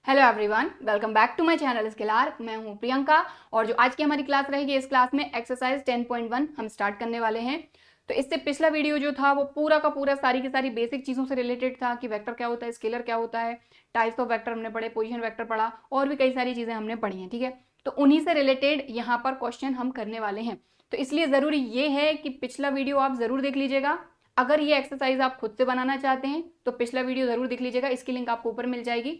Hello everyone, welcome back to my channel skill arc. मैं हूं प्रियंका और जो आज की हमारी क्लास रहेगी, इस क्लास में एक्सरसाइज 10.1 हम स्टार्ट करने वाले हैं। तो इससे पिछला वीडियो जो था वो पूरा का पूरा सारी की सारी बेसिक चीज़ों से रिलेटेड था कि वेक्टर क्या होता है, स्केलर क्या होता है, टाइप्स ऑफ वेक्टर हमने पढ़े, पोजीशन वेक्टर पढ़ा और भी कई सारी चीज़ें हमने पढ़ी हैं। ठीक है, तो उन्हीं से रिलेटेड यहाँ पर क्वेश्चन हम करने वाले हैं। तो इसलिए ज़रूरी ये है कि पिछला वीडियो आप ज़रूर देख लीजिएगा। अगर ये एक्सरसाइज आप खुद से बनाना चाहते हैं तो पिछला वीडियो ज़रूर देख लीजिएगा, इसकी लिंक आपको ऊपर मिल जाएगी।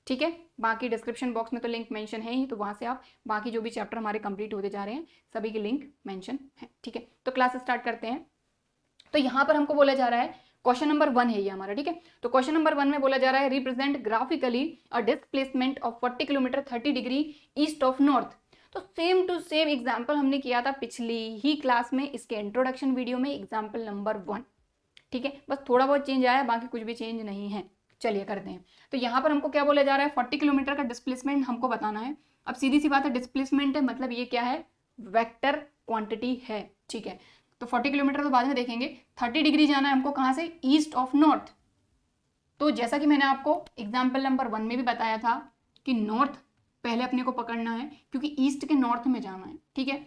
ठीक है, बाकी डिस्क्रिप्शन बॉक्स में तो लिंक मेंशन है ही, तो वहां से आप बाकी जो भी चैप्टर हमारे कंप्लीट होते जा रहे हैं सभी की लिंक मेंशन है। ठीक है, तो क्लास स्टार्ट करते हैं। तो यहाँ पर हमको बोला जा रहा है, क्वेश्चन नंबर 1 है ये हमारा। ठीक है, तो क्वेश्चन नंबर 1 में बोला जा रहा है represent graphically a displacement of 40 kilometre 30 degree east of north. तो सेम टू सेम एग्जाम्पल हमने किया था पिछली ही क्लास में, इसके इंट्रोडक्शन वीडियो में, एग्जाम्पल नंबर 1। ठीक है, बस थोड़ा बहुत चेंज आया, बाकी कुछ भी चेंज नहीं है। चलिए करते हैं। तो यहाँ पर हमको क्या बोला जा रहा है, 40 किलोमीटर का डिस्प्लेसमेंट हमको बताना है। अब सीधी सी बात है, डिस्प्लेसमेंट है मतलब ये क्या है, वेक्टर क्वांटिटी है। ठीक है, तो 40 किलोमीटर तो बाद में देखेंगे। 30 डिग्री जाना है हमको, कहाँ से, ईस्ट ऑफ नॉर्थ। तो जैसा कि मैंने आपको एग्जाम्पल नंबर 1 में भी बताया था कि नॉर्थ पहले अपने को पकड़ना है क्योंकि ईस्ट के नॉर्थ में जाना है। ठीक है,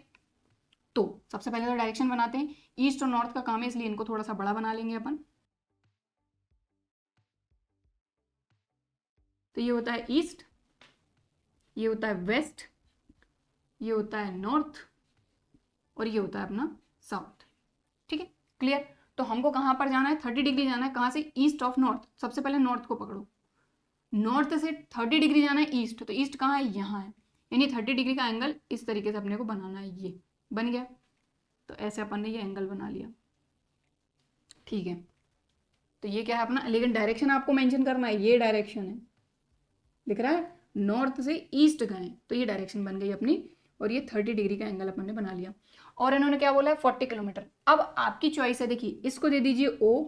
तो सबसे पहले तो डायरेक्शन बनाते हैं। ईस्ट और नॉर्थ का काम है इसलिए इनको थोड़ा सा बड़ा बना लेंगे अपन। तो ये होता है ईस्ट, ये होता है वेस्ट, ये होता है नॉर्थ और ये होता है अपना साउथ। ठीक है, क्लियर। तो हमको कहां पर जाना है, 30 डिग्री जाना है। कहां से, ईस्ट ऑफ नॉर्थ। सबसे पहले नॉर्थ को पकड़ो, नॉर्थ से 30 डिग्री जाना है ईस्ट। तो ईस्ट कहाँ है, यहाँ है, यानी 30 डिग्री का एंगल इस तरीके से अपने को बनाना है। ये बन गया, तो ऐसे अपन ने ये एंगल बना लिया। ठीक है, तो ये क्या है अपना, लेकिन डायरेक्शन आपको मेंशन करना है। ये डायरेक्शन है, दिख रहा है, नॉर्थ से ईस्ट गए तो ये डायरेक्शन बन गई अपनी, और ये 30 डिग्री का एंगल अपन ने बना लिया। और इन्होंने क्या बोला है, 40 किलोमीटर। अब आपकी चॉइस है, देखिए इसको दे दीजिए ओ,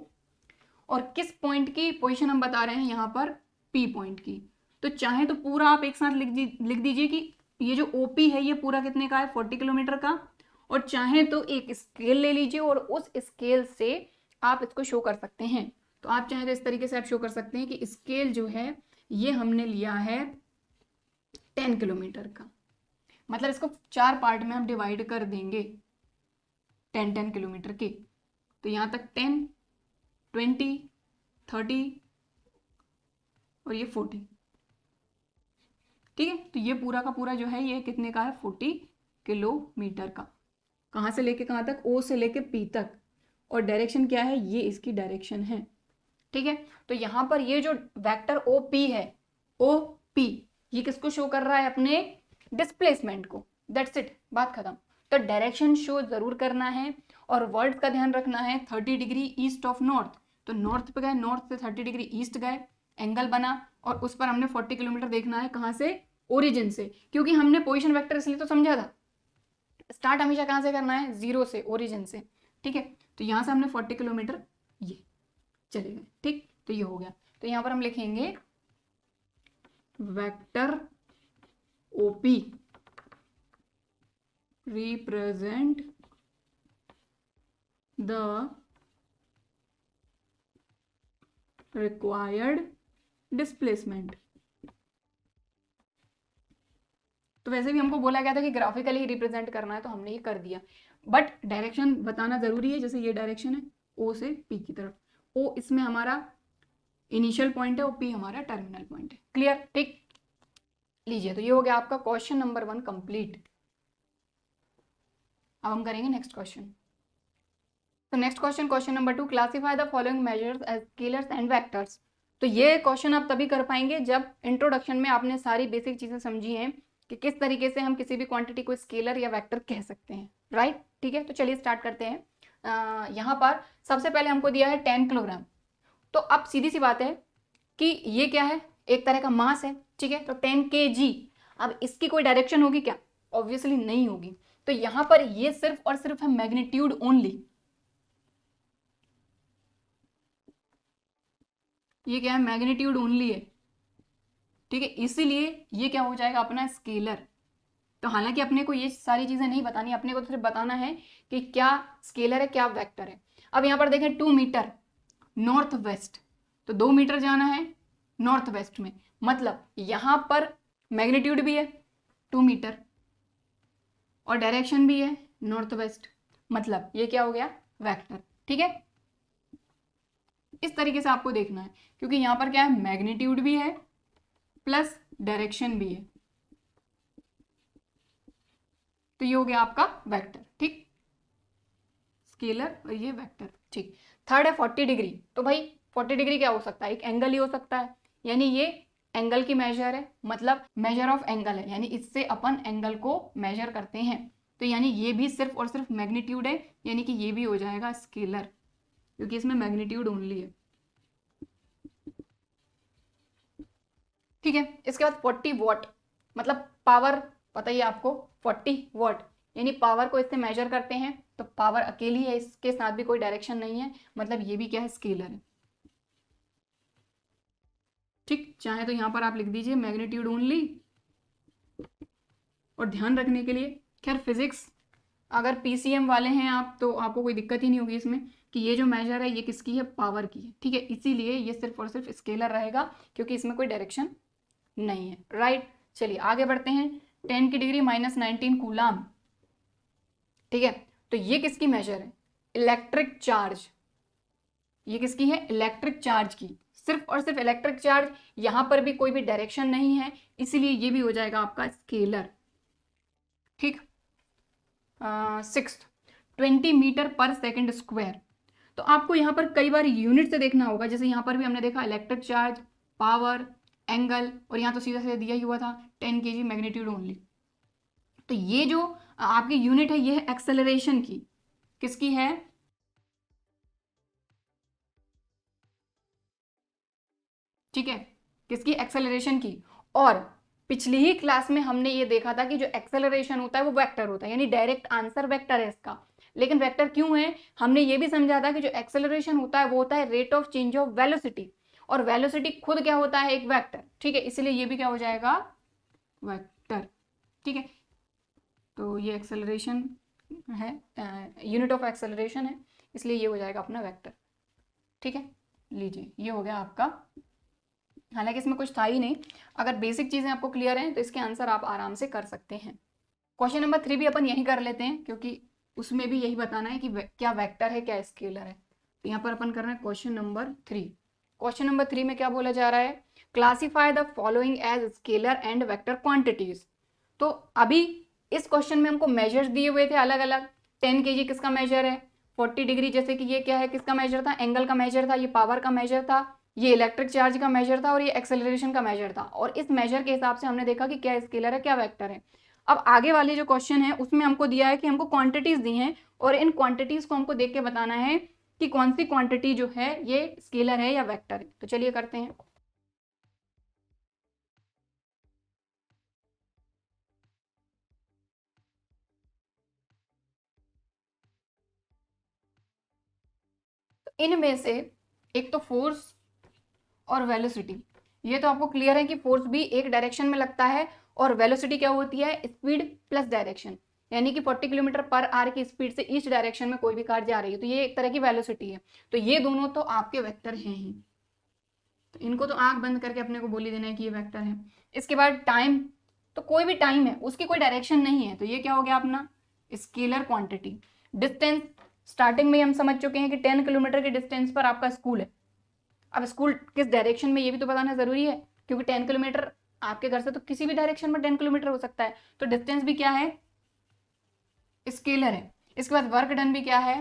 और किस पॉइंट की पोजीशन हम बता रहे हैं यहाँ पर, पी पॉइंट की। तो चाहे तो पूरा आप एक साथ लिख दीजिए कि ये जो ओपी है ये पूरा कितने का है, 40 किलोमीटर का। और चाहे तो एक स्केल ले लीजिए और उस स्केल से आप इसको शो कर सकते हैं। तो आप चाहे तो इस तरीके से आप शो कर सकते हैं कि स्केल जो है ये हमने लिया है 10 किलोमीटर का, मतलब इसको 4 पार्ट में हम डिवाइड कर देंगे 10-10 किलोमीटर के। तो यहाँ तक 10, 20, 30 और ये 40। ठीक है, तो ये पूरा का पूरा जो है ये कितने का है, 40 किलोमीटर का। कहाँ से लेके कहाँ तक, ओ से लेके पी तक। और डायरेक्शन क्या है, ये इसकी डायरेक्शन है। ठीक है, तो यहाँ पर ये जो वेक्टर ओ पी है, ओ पी, ये किसको शो कर रहा है, अपने डिस्प्लेसमेंट को। दैट्स इट, बात खत्म। तो डायरेक्शन शो जरूर करना है और वर्ड्स का ध्यान रखना है। 30 डिग्री ईस्ट ऑफ नॉर्थ, तो नॉर्थ पे गए, नॉर्थ से 30 डिग्री ईस्ट गए, एंगल बना, और उस पर हमने 40 किलोमीटर देखना है। कहाँ से, ओरिजिन से, क्योंकि हमने पोजिशन वेक्टर इसलिए तो समझा था, स्टार्ट हमेशा कहाँ से करना है, जीरो से, ओरिजिन से। ठीक है, तो यहाँ से हमने 40 किलोमीटर ये चले गए। ठीक, तो ये हो गया। तो यहाँ पर हम लिखेंगे vector OP represent the required displacement. तो वैसे भी हमको बोला गया था कि ग्राफिकली रिप्रेजेंट करना है, तो हमने ये कर दिया। बट डायरेक्शन बताना जरूरी है, जैसे ये डायरेक्शन है ओ से पी की तरफ। ओ इसमें हमारा इनिशियल पॉइंट है और पी हमारा टर्मिनल पॉइंट है। क्लियर, ठीक। लीजिए, तो ये हो गया आपका क्वेश्चन नंबर 1 कंप्लीट। अब हम करेंगे नेक्स्ट क्वेश्चन। तो next question, question number 2, classify the following measures as scalars and vectors. तो ये क्वेश्चन आप तभी कर पाएंगे जब इंट्रोडक्शन में आपने सारी बेसिक चीजें समझी हैं कि किस तरीके से हम किसी भी क्वांटिटी को स्केलर या वेक्टर कह सकते हैं। राइट, ठीक है, तो चलिए स्टार्ट करते हैं। यहाँ पर सबसे पहले हमको दिया है 10 किलोग्राम। तो अब सीधी सी बात है कि ये क्या है, एक तरह का मास है। ठीक है, तो 10 kg। अब इसकी कोई डायरेक्शन होगी क्या, ऑब्वियसली नहीं होगी। तो यहां पर ये सिर्फ और सिर्फ है मैग्नीट्यूड ओनली। ये क्या है, मैग्नीट्यूड ओनली है। ठीक है, इसीलिए ये क्या हो जाएगा अपना स्केलर। तो हालांकि अपने को ये सारी चीजें नहीं बतानी, अपने को तो सिर्फ बताना है कि क्या स्केलर है क्या वेक्टर है। अब यहां पर देखें 2 मीटर नॉर्थ वेस्ट, तो 2 मीटर जाना है नॉर्थ वेस्ट में, मतलब यहां पर मैग्नीट्यूड भी है 2 मीटर और डायरेक्शन भी है नॉर्थ वेस्ट, मतलब ये क्या हो गया, वेक्टर। ठीक है, इस तरीके से आपको देखना है, क्योंकि यहां पर क्या है, मैग्नीट्यूड भी है प्लस डायरेक्शन भी है, तो ये हो गया आपका वेक्टर। ठीक, स्केलर और ये वेक्टर। ठीक, थर्ड है 40 डिग्री। तो भाई 40 डिग्री क्या हो सकता है, एक एंगल ही हो सकता है, यानी ये एंगल की मेजर है, मतलब मेजर ऑफ एंगल है, यानी इससे अपन एंगल को मेजर करते हैं। तो यानी ये भी सिर्फ और सिर्फ मैग्नीट्यूड है, यानी कि ये भी हो जाएगा स्केलर, क्योंकि इसमें मैग्नीट्यूड ओनली है। ठीक है, इसके बाद 40 वॉट, मतलब पावर, पता ही है आपको 40 वॉट, यानी पावर को इससे मेजर करते हैं, तो पावर अकेली है, इसके साथ भी कोई डायरेक्शन नहीं है, मतलब ये भी क्या है, स्केलर है। ठीक, चाहे तो यहां पर आप लिख दीजिए मैग्नीट्यूड ओनली, और ध्यान रखने के लिए, खैर फिजिक्स अगर पीसीएम वाले हैं आप तो आपको कोई दिक्कत ही नहीं होगी इसमें, कि ये जो मेजर है ये किसकी है, पावर की है। ठीक है, इसीलिए ये सिर्फ और सिर्फ स्केलर रहेगा, क्योंकि इसमें कोई डायरेक्शन नहीं है। राइट, चलिए आगे बढ़ते हैं। 10 की डिग्री -19 कूलाम। ठीक है, तो ये किसकी मेजर है, इलेक्ट्रिक चार्ज। ये किसकी है, इलेक्ट्रिक चार्ज की, सिर्फ और सिर्फ इलेक्ट्रिक चार्ज, यहां पर भी कोई भी डायरेक्शन नहीं है, इसीलिए ये भी हो जाएगा आपका स्केलर। ठीक, 6th 20 मीटर पर सेकेंड स्क्वायर। तो आपको यहाँ पर कई बार यूनिट से देखना होगा, जैसे यहाँ पर भी हमने देखा इलेक्ट्रिक चार्ज, पावर, एंगल, और यहाँ तो सीधा सीधा दिया ही हुआ था 10 kg मैग्नीट्यूड ओनली। तो ये जो आपकी यूनिट है ये है एक्सेलरेशन की, किसकी है, ठीक है, किसकी, एक्सेलरेशन की। और पिछली ही क्लास में हमने ये देखा था कि जो एक्सेलरेशन होता है वो वेक्टर होता है, यानी डायरेक्ट आंसर वेक्टर है इसका। लेकिन वेक्टर क्यों है, हमने ये भी समझा था कि जो एक्सेलरेशन होता है वो होता है rate of change of velocity, और वेलोसिटी खुद क्या होता है, एक वेक्टर। ठीक है, इसलिए ये भी क्या हो जाएगा, वेक्टर। ठीक है, तो ये एक्सेलरेशन है, यूनिट ऑफ एक्सेलरेशन है, इसलिए ये हो जाएगा अपना वेक्टर। ठीक है, लीजिए ये हो गया आपका, हालांकि इसमें कुछ था ही नहीं, अगर बेसिक चीजें आपको क्लियर हैं तो इसके आंसर आप आराम से कर सकते हैं। क्वेश्चन नंबर 3 भी अपन यही कर लेते हैं, क्योंकि उसमें भी यही बताना है कि क्या वेक्टर है क्या स्केलर है। तो यहाँ पर अपन कर रहे हैं क्वेश्चन नंबर 3। क्वेश्चन नंबर 3 में क्या बोला जा रहा है, classify the following as scalar and vector quantities. तो अभी इस क्वेश्चन में हमको मेजर्स दिए हुए थे अलग अलग, 10 kg किसका मेजर है, 40 डिग्री जैसे कि ये क्या है, किसका मेजर था, एंगल का मेजर था, ये पावर का मेजर था, ये इलेक्ट्रिक चार्ज का मेजर था, और ये एक्सेलरेशन का मेजर था। और इस मेजर के हिसाब से हमने देखा कि क्या स्केलर है क्या वेक्टर है। अब आगे वाले जो क्वेश्चन है उसमें हमको दिया है कि हमको क्वांटिटीज दी हैं, और इन क्वांटिटीज को हमको देख के बताना है कि कौन सी क्वांटिटी जो है ये स्केलर है या वेक्टर है। तो चलिए करते हैं। तो इनमें से एक तो फोर्स और वेलोसिटी, ये तो आपको क्लियर है कि फोर्स भी एक डायरेक्शन में लगता है, और वेलोसिटी क्या होती है, स्पीड प्लस डायरेक्शन, यानी कि 40 किलोमीटर पर आवर की स्पीड से ईस्ट डायरेक्शन में कोई भी कार जा रही है, तो ये एक तरह की वेलोसिटी है। तो ये दोनों तो आपके वेक्टर हैं ही, तो इनको तो आंख बंद करके अपने को बोल ही देना है कि ये वेक्टर है। इसके बाद टाइम, तो कोई भी टाइम है उसकी कोई डायरेक्शन नहीं है, तो ये क्या हो गया अपना स्केलर क्वांटिटी। डिस्टेंस, स्टार्टिंग में हम समझ चुके हैं कि 10 किलोमीटर के डिस्टेंस पर आपका स्कूल है। अब स्कूल किस डायरेक्शन में ये भी तो बताना जरूरी है, क्योंकि 10 किलोमीटर आपके घर से तो किसी भी डायरेक्शन में 10 किलोमीटर हो सकता है, तो डिस्टेंस भी क्या है, स्केलर है। इसके बाद वर्क डन भी क्या है,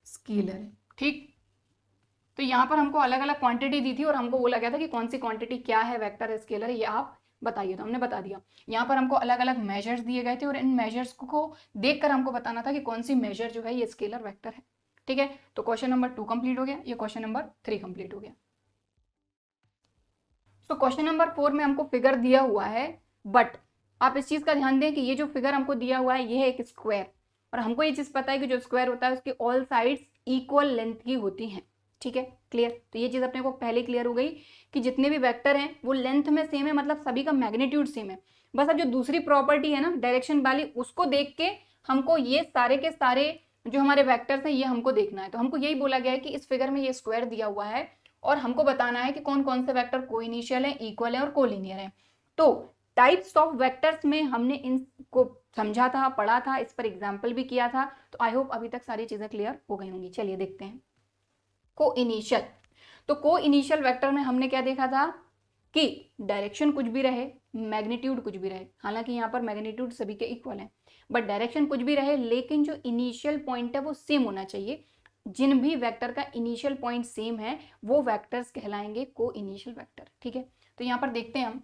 स्केलर है। ठीक, तो यहाँ पर हमको अलग अलग क्वांटिटी दी थी और हमको बोला गया था कि कौन सी क्वांटिटी क्या है, वेक्टर है स्केलर है, ये आप बताइए, तो हमने बता दिया। यहाँ पर हमको अलग अलग मेजर्स दिए गए थे, और इन मेजर्स को देखकर हमको बताना था कि कौन सी मेजर जो है ये स्केलर वेक्टर है। ठीक है, तो क्वेश्चन नंबर 2 कंप्लीट हो गया, ये क्वेश्चन नंबर 3 कंप्लीट हो गया। तो क्वेश्चन नंबर 4 में हमको फिगर दिया हुआ है, बट आप इस चीज का ध्यान दें कि ये जो फिगर हमको दिया हुआ है ये है एक स्क्वायर, और हमको ये चीज पता है कि जो स्क्वायर होता है उसकी ऑल साइड्स इक्वल लेंथ की होती हैं। ठीक है, क्लियर, तो ये चीज अपने को पहले क्लियर हो गई कि जितने भी वेक्टर हैं वो लेंथ में सेम है, मतलब सभी का मैग्नीट्यूड सेम है। बस अब जो दूसरी प्रॉपर्टी है ना डायरेक्शन वाली, उसको देख के हमको ये सारे के सारे जो हमारे वेक्टर्स हैं ये हमको देखना है। तो हमको यही बोला गया है कि इस फिगर में ये स्क्वायर दिया हुआ है और हमको बताना है कि कौन कौन से वेक्टर को इनिशियल है, इक्वल है और कोलिनियर है। तो टाइप्स ऑफ वेक्टर्स में हमने इनको समझा था, पढ़ा था, इस पर एग्जाम्पल भी किया था। तो आई होप अभी तक सारी चीजें क्लियर हो गई होंगी। चलिए देखते हैं को इनिशियल। तो को इनिशियल वेक्टर में हमने क्या देखा था कि डायरेक्शन कुछ भी रहे, मैग्नीट्यूड कुछ भी रहे, हालांकि यहाँ पर मैग्नीट्यूड सभी के इक्वल है, बट डायरेक्शन कुछ भी रहे, लेकिन जो इनिशियल पॉइंट है वो सेम होना चाहिए। जिन भी वेक्टर का इनिशियल पॉइंट सेम है वो वेक्टर्स कहलाएंगे को इनिशियल वेक्टर। ठीक है, तो यहाँ पर देखते हैं हम।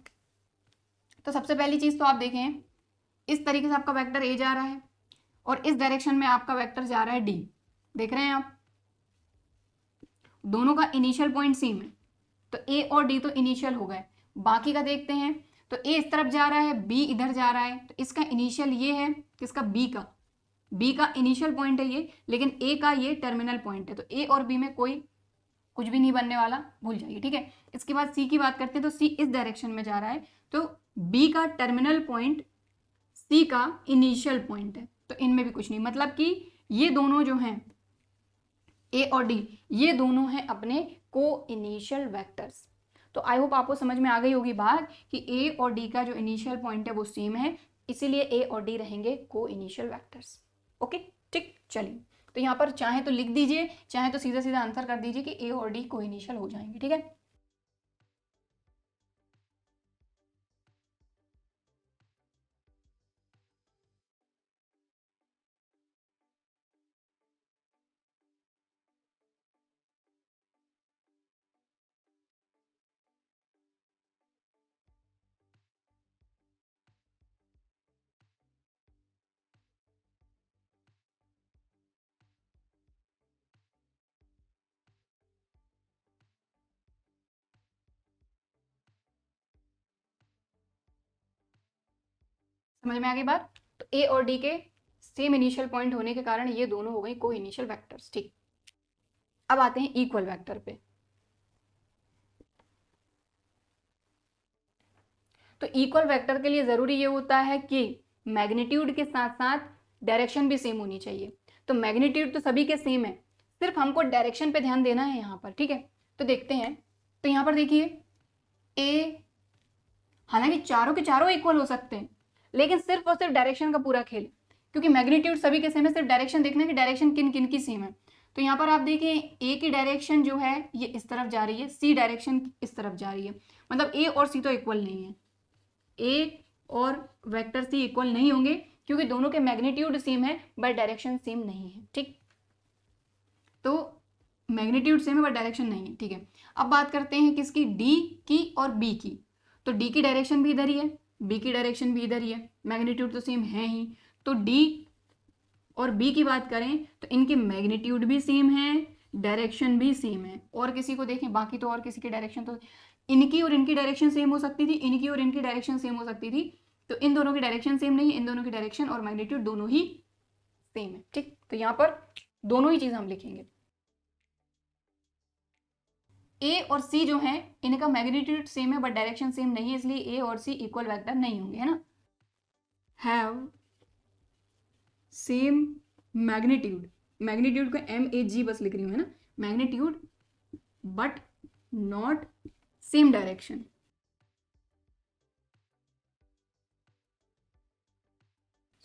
तो सबसे पहली चीज तो आप देखें, इस तरीके से आपका वेक्टर ए जा रहा है और इस डायरेक्शन में आपका वेक्टर जा रहा है डी। देख रहे हैं आप, दोनों का इनिशियल पॉइंट सेम है, तो ए और डी तो इनिशियल हो गए। बाकी का देखते हैं, तो ए इस तरफ जा रहा है, बी इधर जा रहा है, तो इसका इनिशियल ये है, किसका, बी का इनिशियल पॉइंट है ये, लेकिन ए का ये टर्मिनल पॉइंट है, तो ए और बी में कोई कुछ भी नहीं बनने वाला, भूल जाइए। ठीक है, इसके बाद सी की बात करते हैं, तो सी इस डायरेक्शन में जा रहा है, तो बी का टर्मिनल पॉइंट सी का इनिशियल पॉइंट है, तो इनमें भी कुछ नहीं, मतलब कि ये दोनों जो हैं ए और डी, ये दोनों हैं अपने को इनिशियल वेक्टर्स। तो आई होप आपको समझ में आ गई होगी बात कि ए और डी का जो इनिशियल पॉइंट है वो सेम है, इसीलिए ए और डी रहेंगे को इनिशियल वेक्टर्स। ओके, ठीक, चलिए। तो यहाँ पर चाहे तो लिख दीजिए, चाहे तो सीधा सीधा आंसर कर दीजिए कि ए और डी को इनिशियल हो जाएंगे। ठीक है, समझ में आ गई बात। तो ए और डी के सेम इनिशियल पॉइंट होने के कारण ये दोनों हो गई को इनिशियल वेक्टर्स। ठीक, अब आते हैं इक्वल वेक्टर पे। तो इक्वल वेक्टर के लिए जरूरी ये होता है कि मैग्नीट्यूड के साथ साथ डायरेक्शन भी सेम होनी चाहिए। तो मैग्नीट्यूड तो सभी के सेम है, सिर्फ हमको डायरेक्शन पे ध्यान देना है यहाँ पर। ठीक है, तो देखते हैं। तो यहाँ पर देखिए ए, हालांकि चारों के चारों इक्वल हो सकते हैं, लेकिन सिर्फ और सिर्फ डायरेक्शन का पूरा खेल, क्योंकि मैग्नीट्यूड सभी के सेम है, सिर्फ डायरेक्शन देखना है कि डायरेक्शन किन किन की सेम है। तो यहाँ पर आप देखिए ए की डायरेक्शन जो है ये इस तरफ जा रही है, सी डायरेक्शन इस तरफ जा रही है, मतलब ए और सी तो इक्वल नहीं है, ए और वेक्टर सी इक्वल नहीं होंगे, क्योंकि दोनों के मैग्नीट्यूड सेम है बट डायरेक्शन सेम नहीं है। ठीक, तो मैग्नीट्यूड सेम है बट डायरेक्शन नहीं है। ठीक है, अब बात करते हैं किसकी, डी की और बी की। तो डी की डायरेक्शन भी इधर ही है, बी की डायरेक्शन भी इधर ही है, मैग्नीट्यूड तो सेम है ही। तो डी और बी की बात करें तो इनके मैग्नीट्यूड भी सेम है, डायरेक्शन भी सेम है। और किसी को देखें, बाकी तो और किसी की डायरेक्शन तो इनकी और इनकी डायरेक्शन सेम हो सकती थी, इनकी और इनकी डायरेक्शन सेम हो सकती थी, तो इन दोनों की डायरेक्शन सेम नहीं है, इन दोनों की डायरेक्शन और मैग्नीट्यूड दोनों ही सेम है। ठीक, तो यहाँ पर दोनों ही चीज हम लिखेंगे। ए और सी जो है इनका मैग्नीट्यूड सेम है बट डायरेक्शन सेम नहीं है, इसलिए ए और सी इक्वल वेक्टर नहीं होंगे, है ना। हैव सेम मैग्नीट्यूड, मैग्नीट्यूड का MAG बस लिख रही हूँ, है ना, magnitude but not same direction.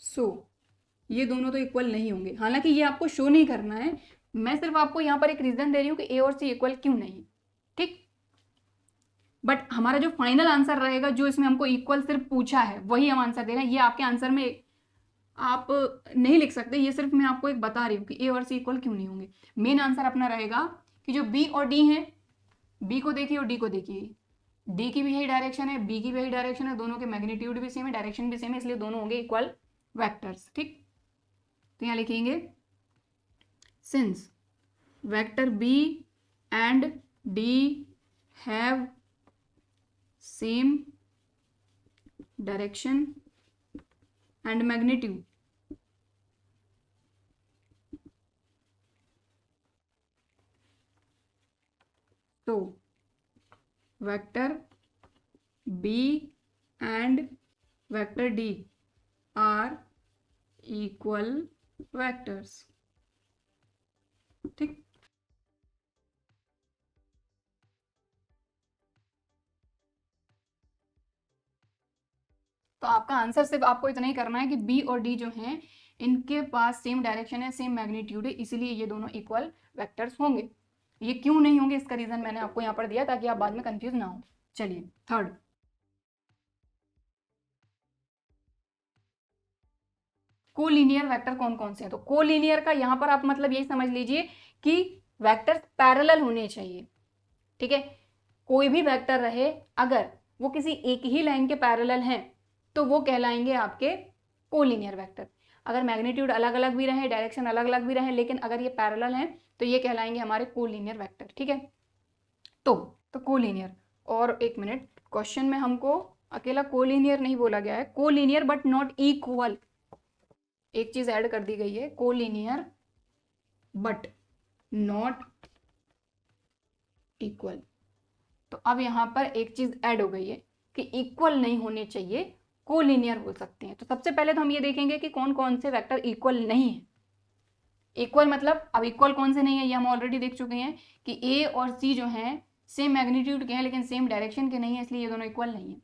So ये दोनों तो इक्वल नहीं होंगे, हालांकि ये आपको शो नहीं करना है, मैं सिर्फ आपको यहाँ पर एक रीजन दे रही हूँ कि ए और सी इक्वल क्यों नहीं। ठीक, बट हमारा जो फाइनल आंसर रहेगा, जो इसमें हमको इक्वल सिर्फ पूछा है वही हम आंसर दे रहे हैं, ये आपके आंसर में आप नहीं लिख सकते, ये सिर्फ मैं आपको एक बता रही हूँ कि ए और सी इक्वल क्यों नहीं होंगे। मेन आंसर अपना रहेगा कि जो बी और डी है, बी को देखिए और डी को देखिए, डी की भी यही डायरेक्शन है, बी की भी यही डायरेक्शन है, दोनों के मैग्नीट्यूड भी सेम है, डायरेक्शन भी सेम है, इसलिए दोनों होंगे इक्वल वेक्टर्स। ठीक, तो यहाँ लिखेंगे since vector B and D have same direction and magnitude, तो vector B and vector D are equal vectors. ठीक, तो आपका आंसर सिर्फ आपको इतना ही करना है कि बी और डी जो हैं इनके पास सेम डायरेक्शन है, सेम मैग्नीट्यूड है, इसीलिए ये दोनों इक्वल वेक्टर्स होंगे। ये क्यों नहीं होंगे इसका रीजन मैंने आपको यहाँ पर दिया ताकि आप बाद में कंफ्यूज ना हो। चलिए थर्ड, कोलिनियर वेक्टर कौन कौन से हैं। तो कोलिनियर का यहाँ पर आप मतलब यही समझ लीजिए कि वेक्टर्स पैरेलल होने चाहिए, ठीक है। कोई भी वेक्टर रहे अगर वो किसी एक ही लाइन के पैरेलल हैं तो वो कहलाएंगे आपके कोलिनियर वेक्टर। अगर मैग्नीट्यूड अलग अलग भी रहे, डायरेक्शन अलग अलग भी रहे, लेकिन अगर ये पैरेलल हैं तो ये कहलाएंगे हमारे कोलिनियर वेक्टर, ठीक है। तो कोलिनियर, और एक मिनट, क्वेश्चन में हमको अकेला कोलिनियर नहीं बोला गया है, कोलिनियर बट नॉट इक्वल, एक चीज ऐड कर दी गई है, कोलिनियर बट नॉट इक्वल। तो अब यहां पर एक चीज ऐड हो गई है कि इक्वल नहीं होने चाहिए, कोलिनियर बोल सकते हैं। तो सबसे पहले तो हम ये देखेंगे कि कौन कौन से वेक्टर इक्वल नहीं है। इक्वल मतलब अब इक्वल कौन से नहीं है ये हम ऑलरेडी देख चुके हैं कि ए और सी जो हैं सेम मैग्नीट्यूड के हैं लेकिन सेम डायरेक्शन के नहीं है, इसलिए ये दोनों इक्वल नहीं है,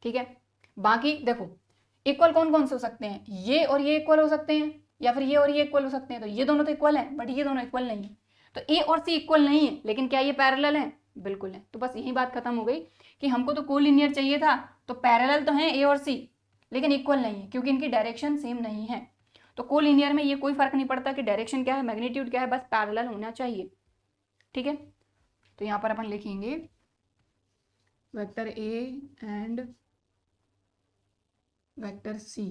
ठीक है। बाकी देखो इक्वल कौन कौन से हो सकते हैं, ये और ये इक्वल हो सकते हैं, या फिर ये और ये इक्वल हो सकते हैं। तो ये दोनों तो इक्वल हैं बट ये दोनों इक्वल नहीं है। तो ए और सी इक्वल नहीं है लेकिन क्या ये पैरेलल है, बिल्कुल है। तो बस यही बात खत्म हो गई कि हमको तो कोलिनियर चाहिए था, तो पैरेलल तो हैं ए और सी लेकिन इक्वल नहीं है क्योंकि इनकी डायरेक्शन सेम नहीं है। तो कोलिनियर में ये कोई फर्क नहीं पड़ता कि डायरेक्शन क्या है, मैग्नीट्यूड क्या है, बस पैरेलल होना चाहिए, ठीक है। तो यहां पर अपन लिखेंगे vector A and vector C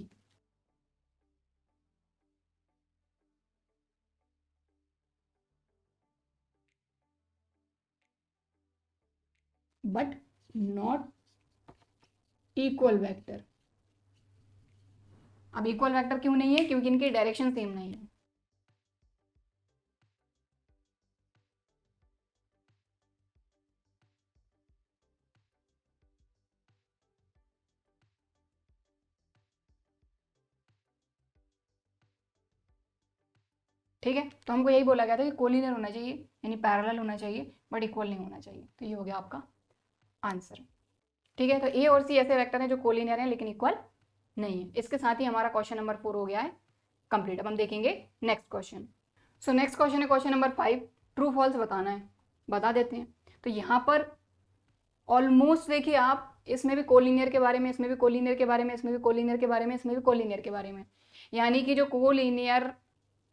but not equal vector. अब इक्वल वेक्टर क्यों नहीं है, क्योंकि इनकी डायरेक्शन सेम नहीं है। ठीक है, तो हमको यही बोला गया था कि कोलिनियर होना चाहिए यानी पैरेलल होना चाहिए बट इक्वल नहीं होना चाहिए। तो ये हो गया आपका आंसर, ठीक है। तो ए और सी ऐसे वेक्टर हैं जो कोलिनियर हैं लेकिन इक्वल नहीं है। इसके साथ ही हमारा क्वेश्चन नंबर 4 हो गया है कंप्लीट। अब हम देखेंगे next question. So next question है क्वेश्चन नंबर 5, ट्रू फॉल्स बताना है, बता देते हैं। तो यहाँ पर ऑलमोस्ट देखिए आप, इसमें भी कोलिनियर के बारे में, इसमें भी कोलिनियर के बारे में, इसमें भी कोलिनियर के बारे में, इसमें भी कोलिनियर के बारे में, यानी कि जो कोलिनियर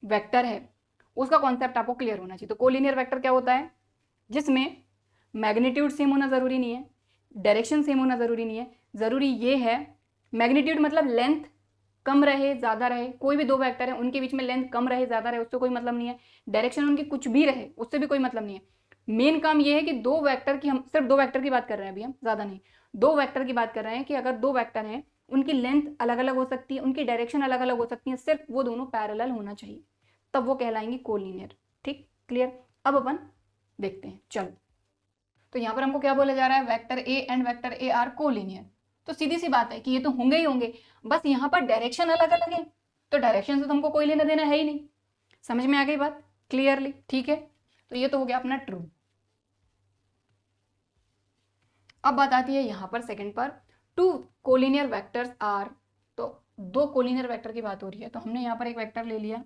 वेक्टर है उसका कॉन्सेप्ट आपको क्लियर होना चाहिए। तो कोलिनियर वेक्टर क्या होता है, जिसमें मैग्नीट्यूड सेम होना जरूरी नहीं है, डायरेक्शन सेम होना जरूरी नहीं है, जरूरी ये है मैग्नीट्यूड मतलब लेंथ कम रहे ज़्यादा रहे, कोई भी दो वेक्टर है उनके बीच में लेंथ कम रहे ज़्यादा रहे उससे कोई मतलब नहीं है, डायरेक्शन उनकी कुछ भी रहे उससे भी कोई मतलब नहीं है। मेन काम ये है कि दो वेक्टर की, हम सिर्फ दो वेक्टर की बात कर रहे हैं अभी, हम ज़्यादा नहीं, दो वेक्टर की बात कर रहे हैं कि अगर दो वेक्टर हैं उनकी लेंथ अलग अलग हो सकती है, उनकी डायरेक्शन अलग अलग हो सकती है, सिर्फ वो दोनों पैरेलल होना चाहिए, तब वो कहलाएंगे कोलिनियर। ठीक, क्लियर। अब अपन देखते हैं, चलो। तो यहाँ पर हमको क्या बोला जा रहा है, vector A and vector A R collinear. तो सीधी सी बात है कि ये तो होंगे ही होंगे, बस यहाँ पर डायरेक्शन अलग अलग है, तो डायरेक्शन से तो हमको कोई लेना देना है ही नहीं। समझ में आ गई बात क्लियरली, ठीक है। तो ये तो हो गया अपना ट्रू। अब बात आती है यहाँ पर सेकंड पर, टू कोलिनियर वेक्टर्स आर। तो दो कोलिनियर वेक्टर की बात हो रही है, तो हमने यहाँ पर एक वेक्टर ले लिया,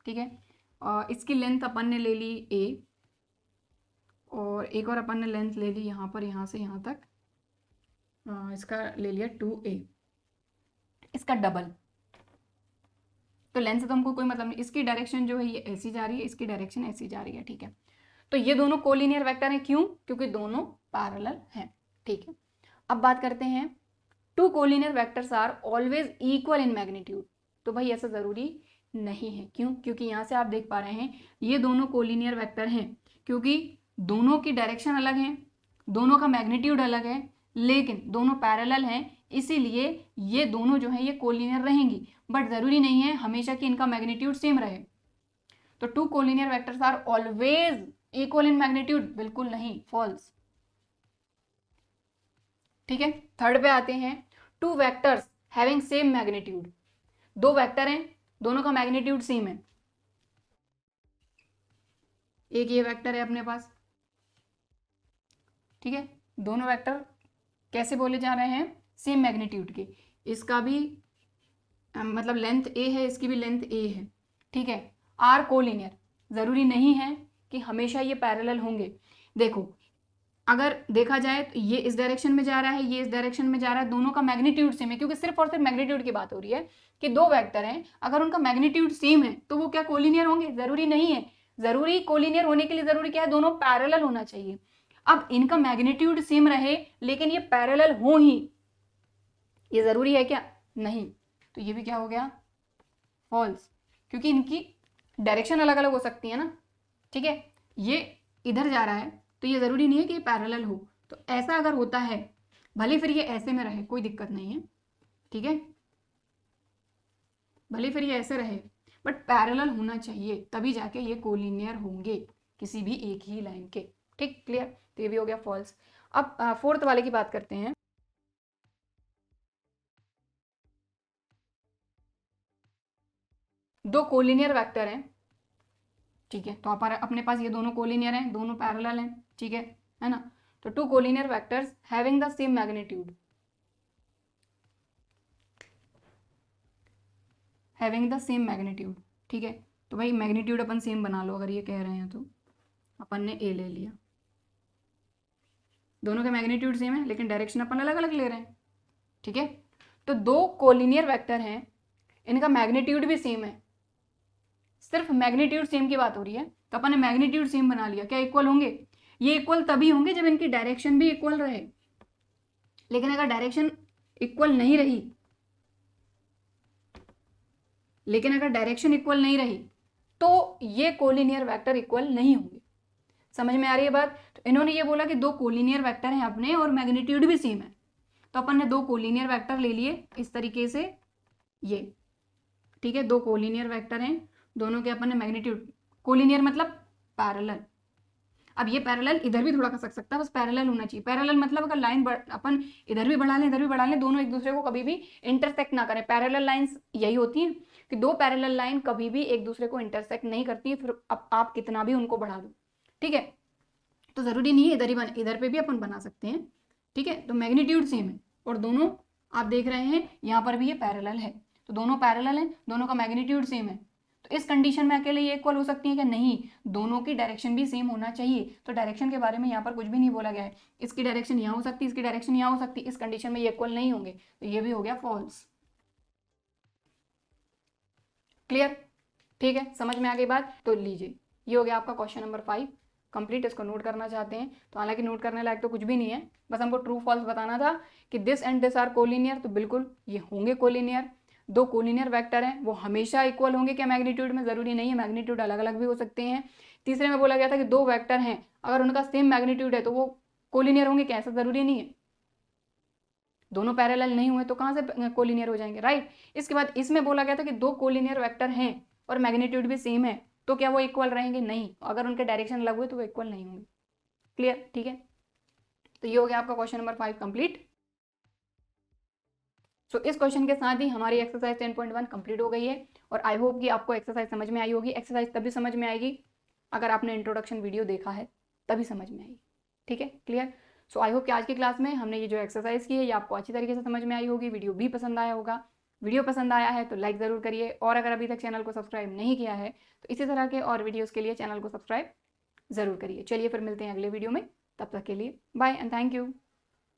ठीक है, इसकी लेंथ अपन ने ले ली ए, और एक और अपन ने लेंथ ले ली यहाँ पर, यहाँ से यहाँ तक, इसका ले लिया 2a, इसका डबल। तो लेंथ से तो हमको कोई मतलब नहीं, इसकी डायरेक्शन जो है ये ऐसी जा रही है, इसकी डायरेक्शन ऐसी जा रही है, ठीक है। तो ये दोनों कोलिनियर वेक्टर हैं, क्यों, क्योंकि दोनों पैरेलल हैं, ठीक है। अब बात करते हैं, two collinear vectors are always equal in magnitude. तो भाई ऐसा जरूरी नहीं है, क्यों, क्योंकि यहाँ से आप देख पा रहे हैं ये दोनों कोलिनियर वेक्टर हैं क्योंकि दोनों की डायरेक्शन अलग है, दोनों का मैग्नीट्यूड अलग है, लेकिन दोनों पैरेलल हैं, इसीलिए ये दोनों जो है ये कोलिनियर रहेंगी। बट जरूरी नहीं है हमेशा कि इनका मैग्नीट्यूड सेम रहे। तो two collinear vectors are always equal in magnitude, बिल्कुल नहीं, फॉल्स, ठीक है। थर्ड पे आते हैं, two vectors having same magnitude. दो वेक्टर हैं, दोनों का मैग्नीट्यूड सेम है, एक ये वेक्टर है अपने पास, ठीक है, दोनों वेक्टर कैसे बोले जा रहे हैं, सेम मैग्नीट्यूड के। इसका भी मतलब लेंथ ए है, इसकी भी लेंथ ए है, ठीक है। आर कोलिनियर, ज़रूरी नहीं है कि हमेशा ये पैरेलल होंगे। देखो अगर देखा जाए तो ये इस डायरेक्शन में जा रहा है, ये इस डायरेक्शन में जा रहा है, दोनों का मैग्नीट्यूड सेम है, क्योंकि सिर्फ और सिर्फ मैग्नीट्यूड की बात हो रही है कि दो वेक्टर हैं, अगर उनका मैग्नीट्यूड सेम है तो वो क्या कोलिनियर होंगे, जरूरी नहीं है। जरूरी कोलिनियर होने के लिए जरूरी क्या है, दोनों पैरेलल होना चाहिए। अब इनका मैग्नीट्यूड सेम रहे लेकिन ये पैरेलल हो ही, ये जरूरी है क्या, नहीं। तो ये भी क्या हो गया, फॉल्स, क्योंकि इनकी डायरेक्शन अलग अलग हो सकती है ना, ठीक है। ये इधर जा रहा है तो ये जरूरी नहीं है कि ये पैरेलल हो। तो ऐसा अगर होता है, भले फिर ये ऐसे में रहे, कोई दिक्कत नहीं है, ठीक है, भले फिर ये ऐसे रहे, बट पैरेलल होना चाहिए, तभी जाके ये कोलिनियर होंगे किसी भी एक ही लाइन के, ठीक, क्लियर। तो ये भी हो गया फॉल्स। अब फोर्थ वाले की बात करते हैं। दो कोलिनियर वेक्टर हैं, ठीक है, तो अपने पास ये दोनों कोलिनियर हैं, दोनों पैरेलल हैं, ठीक है ना। तो two collinear vectors having the same magnitude, having the same magnitude, ठीक है। तो भाई मैग्नीट्यूड अपन सेम बना लो, अगर ये कह रहे हैं तो अपन ने ए ले लिया, दोनों का मैग्नीट्यूड सेम है लेकिन डायरेक्शन अपन अलग अलग ले रहे हैं, ठीक है। तो दो कोलिनियर वेक्टर हैं, इनका मैग्नीट्यूड भी सेम है, सिर्फ मैग्नीट्यूड सेम की बात हो रही है, तो अपन ने मैग्नीट्यूड सेम बना लिया, क्या इक्वल होंगे, ये इक्वल तभी होंगे जब इनकी डायरेक्शन भी इक्वल रहे। लेकिन अगर डायरेक्शन इक्वल नहीं रही, लेकिन अगर डायरेक्शन इक्वल नहीं रही तो ये कोलिनियर वेक्टर इक्वल नहीं होंगे। समझ में आ रही है बात। तो इन्होंने ये बोला कि दो कोलिनियर वेक्टर हैं अपने और मैग्नीट्यूड भी सेम है, तो अपन ने दो कोलिनियर वेक्टर ले लिए इस तरीके से, ये ठीक है, दो कोलिनियर वेक्टर हैं, दोनों के अपन ने मैग्नीट्यूड, कोलिनियर मतलब पैरेलल। अब ये पैरेलल इधर भी थोड़ा खसक सकता है, बस पैरेलल होना चाहिए। पैरेलल मतलब अगर लाइन अपन इधर भी बढ़ा लें इधर भी बढ़ा लें, दोनों एक दूसरे को कभी भी इंटरसेक्ट ना करें। पैरेलल लाइंस यही होती हैं कि दो पैरेलल लाइन कभी भी एक दूसरे को इंटरसेक्ट नहीं करती, फिर अब आप कितना भी उनको बढ़ा दो, ठीक है। तो जरूरी नहीं है इधर ही इधर पे भी अपन बना सकते हैं, ठीक है। तो मैग्नीट्यूड सेम है और दोनों आप देख रहे हैं यहाँ पर भी ये पैरेलल है, तो दोनों पैरेलल हैं, दोनों का मैग्नीट्यूड सेम है। तो इस कंडीशन में अकेले ये इक्वल हो सकती है कि नहीं, दोनों की डायरेक्शन भी सेम होना चाहिए। तो डायरेक्शन के बारे में यहाँ पर कुछ भी नहीं बोला गया है, इसकी डायरेक्शन यहाँ हो सकती है, इसकी डायरेक्शन यहाँ हो सकती है, इस कंडीशन में ये इक्वल नहीं होंगे, तो ये भी हो गया फॉल्स। क्लियर, ठीक है, समझ में आ गई बात। तो लीजिए ये हो गया आपका क्वेश्चन नंबर 5 कंप्लीट। इसको नोट करना चाहते हैं तो हालांकि नोट करने लायक तो कुछ भी नहीं है, बस हमको ट्रू फॉल्स बताना था कि this and this are collinear, तो बिल्कुल ये होंगे कोलिनियर। दो कोलिनियर वेक्टर हैं वो हमेशा इक्वल होंगे क्या मैग्नीट्यूड में, जरूरी नहीं है, मैग्नीट्यूड अलग अलग भी हो सकते हैं। तीसरे में बोला गया था कि दो वेक्टर हैं अगर उनका सेम मैग्नीट्यूड है तो वो कोलिनियर होंगे क्या, ऐसा जरूरी नहीं है, दोनों पैरेलल नहीं हुए तो कहाँ से कोलिनियर हो जाएंगे, राइट। इसके बाद इसमें बोला गया था कि दो कोलिनियर वेक्टर हैं और मैग्नीट्यूड भी सेम है, तो क्या वो इक्वल रहेंगे, नहीं, अगर उनके डायरेक्शन अलग हुए तो वो इक्वल नहीं होंगे। क्लियर, ठीक है। तो ये हो गया आपका क्वेश्चन नंबर 5 कंप्लीट। सो इस क्वेश्चन के साथ ही हमारी एक्सरसाइज 10.1 कंप्लीट हो गई है और आई होप कि आपको एक्सरसाइज समझ में आई होगी। एक्सरसाइज तभी समझ में आएगी अगर आपने इंट्रोडक्शन वीडियो देखा है, तभी समझ में आएगी, ठीक है, क्लियर। सो आई होप कि आज की क्लास में हमने ये जो एक्सरसाइज की है ये आपको अच्छी तरीके से समझ में आई होगी, वीडियो भी पसंद आया होगा। वीडियो पसंद आया है तो लाइक ज़रूर करिए और अगर अभी तक चैनल को सब्सक्राइब नहीं किया है तो इसी तरह के और वीडियोज़ के लिए चैनल को सब्सक्राइब ज़रूर करिए। चलिए फिर मिलते हैं अगले वीडियो में, तब तक के लिए बाय एंड थैंक यू।